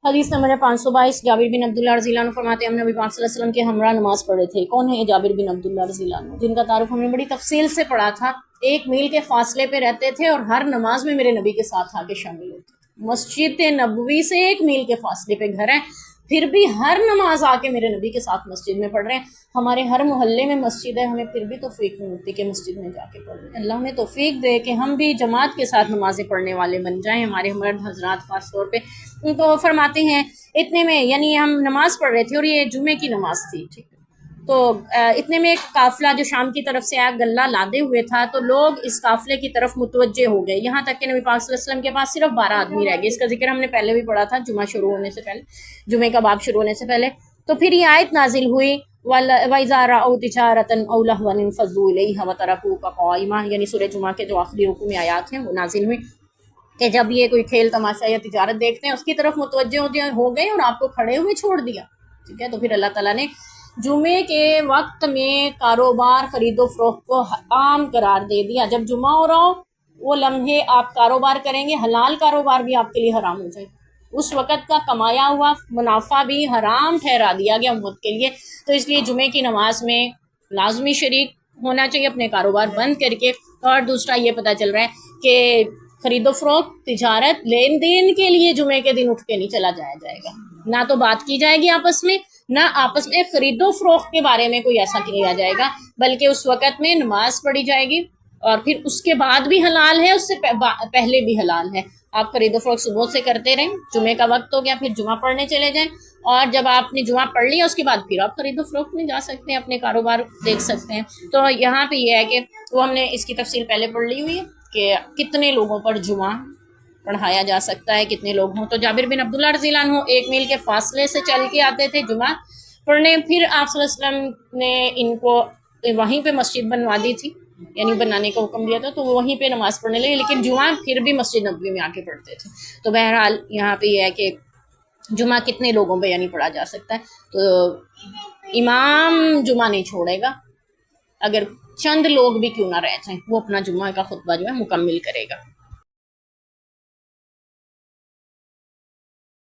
حدیث نمبر 522 جابر بن عبداللہ رضی اللہ عنہ فرماتے ہیں ہم نبی پاک صلی اللہ علیہ وسلم کے ہمراہ نماز پڑھ رہے تھے۔ کون ہے یہ جابر بن عبداللہ رضی اللہ عنہ، جن کا تعارف ہم نے بڑی تفصیل سے پڑھا تھا۔ 1 میل کے فاصلے پہ رہتے تھے اور ہر نماز میں میرے نبی کے ساتھ آ کے شامل ہوتے تھے۔ مسجد نبوی سے 1 میل کے فاصلے پہ گھر ہے، پھر بھی ہر نماز آ کے میرے نبی کے ساتھ مسجد میں پڑھ رہے ہیں۔ ہمارے ہر محلے میں مسجد ہے، ہمیں پھر بھی توفیق نہیں ہوتی کہ مسجد میں جا کے پڑھ لیں۔ اللہ ہمیں توفیق دے کہ ہم بھی جماعت کے ساتھ نمازیں پڑھنے والے بن جائیں، ہمارے مرد حضرات خاص طور پہ۔ ان کو فرماتے ہیں اتنے میں، یعنی ہم نماز پڑھ رہے تھے اور یہ جمعے کی نماز تھی، ٹھیک ہے، تو اتنے میں ایک قافلہ جو شام کی طرف سے آیا غلہ لادے ہوئے تھا، تو لوگ اس قافلے کی طرف متوجہ ہو گئے، یہاں تک کہ نبی پاک صلی اللہ علیہ وسلم کے پاس صرف 12 آدمی رہ گئے۔ اس کا ذکر ہم نے پہلے بھی پڑھا تھا جمعہ شروع ہونے سے پہلے، جمعے کا باب شروع ہونے سے پہلے۔ تو پھر یہ آیت نازل ہوئی وَإِذَا رَأَوْا تِجَارَةً أَوْ لَهْوًا انفَضُّوا إِلَيْهَا وَتَرَكُوكَ قَائِمًا، یعنی سورہ جمعہ کے جو آخری رکوع میں آیات ہیں وہ نازل ہوئی کہ جب یہ کوئی کھیل تماشا یا تجارت دیکھتے ہیں اس کی طرف متوجہ ہو گئے اور آپ کو کھڑے ہوئے چھوڑ دیا، ٹھیک ہے۔ تو پھر اللہ تعالیٰ نے جمعے کے وقت میں کاروبار خرید و فروخت کو عام قرار دے دیا۔ جب جمعہ ہو رہا ہو وہ لمحے آپ کاروبار کریں گے، حلال کاروبار بھی آپ کے لیے حرام ہو جائے، اس وقت کا کمایا ہوا منافع بھی حرام ٹھہرا دیا گیا امت کے لیے۔ تو اس لیے جمعے کی نماز میں لازمی شریک ہونا چاہیے اپنے کاروبار بند کر کے۔ اور دوسرا یہ پتہ چل رہا ہے کہ خرید و فروخت، تجارت، لین دین کے لیے جمعے کے دن اٹھ کے نہیں چلا جائے گا، نہ تو بات کی جائے گی آپس میں، نہ آپس میں خرید و فروخت کے بارے میں کوئی ایسا کیا جائے گا، بلکہ اس وقت میں نماز پڑھی جائے گی اور پھر اس کے بعد بھی حلال ہے، اس سے پہلے بھی حلال ہے۔ آپ خرید و فروخت صبح سے کرتے رہیں، جمعے کا وقت ہو گیا پھر جمعہ پڑھنے چلے جائیں، اور جب آپ نے جمعہ پڑھ لیا اس کے بعد پھر آپ خرید و فروخت میں جا سکتے ہیں، اپنے کاروبار دیکھ سکتے ہیں۔ تو یہاں پہ یہ ہے کہ وہ ہم نے اس کی تفصیل پہلے پڑھ لی ہوئی ہے کہ کتنے لوگوں پر جمعہ پڑھایا جا سکتا ہے، کتنے لوگ ہوں۔ تو جابر بن عبداللہ رضی اللہ عنہ 1 میل کے فاصلے سے چل کے آتے تھے جمعہ پڑھنے، پھر آپ صلی اللہ علیہ وسلم نے ان کو وہیں پہ مسجد بنوا دی تھی، یعنی بنانے کا حکم دیا تھا، تو وہ وہیں پہ نماز پڑھنے لگے، لیکن جمعہ پھر بھی مسجد نبوی میں آ کے پڑھتے تھے۔ تو بہرحال یہاں پہ یہ ہے کہ جمعہ کتنے لوگوں پہ یعنی پڑھا جا سکتا ہے، تو امام جمعہ نہیں چھوڑے گا، اگر چند لوگ بھی کیوں نہ رہ جائیں وہ اپنا جمعہ کا خطبہ جو ہے مکمل کرے گا۔